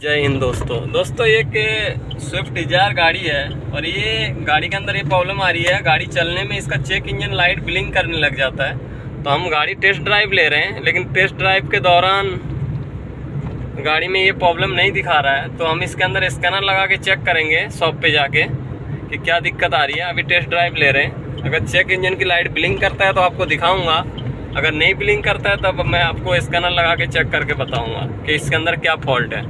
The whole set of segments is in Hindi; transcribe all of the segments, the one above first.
जय हिंद दोस्तों ये एक स्विफ्ट डिजायर गाड़ी है और ये गाड़ी के अंदर ये प्रॉब्लम आ रही है। गाड़ी चलने में इसका चेक इंजन लाइट ब्लिंक करने लग जाता है। तो हम गाड़ी टेस्ट ड्राइव ले रहे हैं, लेकिन टेस्ट ड्राइव के दौरान गाड़ी में ये प्रॉब्लम नहीं दिखा रहा है। तो हम इसके अंदर स्कैनर लगा के चेक करेंगे शॉप पे जाके कि क्या दिक्कत आ रही है। अभी टेस्ट ड्राइव ले रहे हैं। अगर चेक इंजन की लाइट ब्लिंक करता है तो आपको दिखाऊँगा, अगर नहीं ब्लिंक करता है तब मैं आपको स्कैनर लगा के चेक करके बताऊँगा कि इसके अंदर क्या फॉल्ट है।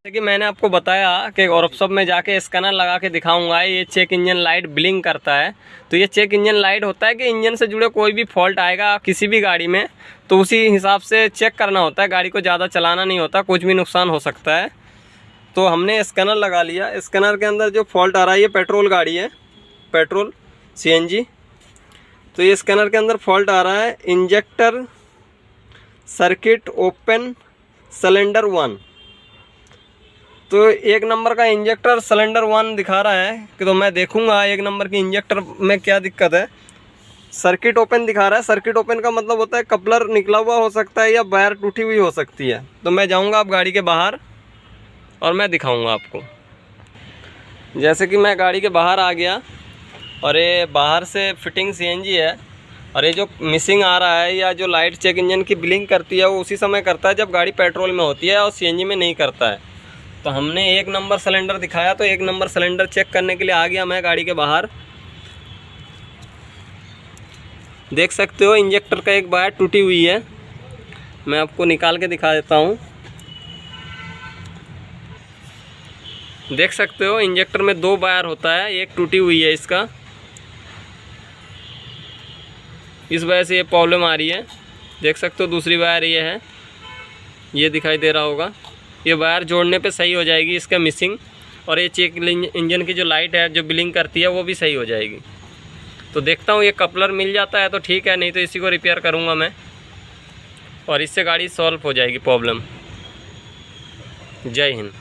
जैसे कि मैंने आपको बताया कि वर्कशॉप में जाके स्कैनर लगा के दिखाऊंगा। ये चेक इंजन लाइट ब्लिंक करता है। तो ये चेक इंजन लाइट होता है कि इंजन से जुड़े कोई भी फॉल्ट आएगा किसी भी गाड़ी में तो उसी हिसाब से चेक करना होता है। गाड़ी को ज़्यादा चलाना नहीं होता, कुछ भी नुकसान हो सकता है। तो हमने स्कैनर लगा लिया। स्कैनर के अंदर जो फॉल्ट आ रहा है, ये पेट्रोल गाड़ी है, पेट्रोल CNG। तो ये स्कैनर के अंदर फॉल्ट आ रहा है इंजेक्टर सर्किट ओपन सिलेंडर 1। तो 1 नंबर का इंजेक्टर सिलेंडर 1 दिखा रहा है कि तो मैं देखूंगा 1 नंबर की इंजेक्टर में क्या दिक्कत है। सर्किट ओपन दिखा रहा है। सर्किट ओपन का मतलब होता है कपलर निकला हुआ हो सकता है या वायर टूटी हुई हो सकती है। तो मैं जाऊंगा अब गाड़ी के बाहर और मैं दिखाऊंगा आपको। जैसे कि मैं गाड़ी के बाहर आ गया और ये बाहर से फिटिंग CNG है और ये जो मिसिंग आ रहा है या जो लाइट चेक इंजन की ब्लिंक करती है वो उसी समय करता है जब गाड़ी पेट्रोल में होती है और CNG में नहीं करता है। तो हमने 1 नंबर सिलेंडर दिखाया तो 1 नंबर सिलेंडर चेक करने के लिए आ गया मैं गाड़ी के बाहर। देख सकते हो इंजेक्टर का एक वायर टूटी हुई है। मैं आपको निकाल के दिखा देता हूँ। देख सकते हो इंजेक्टर में 2 वायर होता है, एक टूटी हुई है इसका, इस वजह से ये प्रॉब्लम आ रही है। देख सकते हो दूसरी वायर ये है, ये दिखाई दे रहा होगा। ये वायर जोड़ने पे सही हो जाएगी इसका मिसिंग, और ये चेक इंजन की जो लाइट है जो ब्लिंक करती है वो भी सही हो जाएगी। तो देखता हूँ ये कपलर मिल जाता है तो ठीक है, नहीं तो इसी को रिपेयर करूँगा मैं और इससे गाड़ी सॉल्व हो जाएगी प्रॉब्लम। जय हिंद।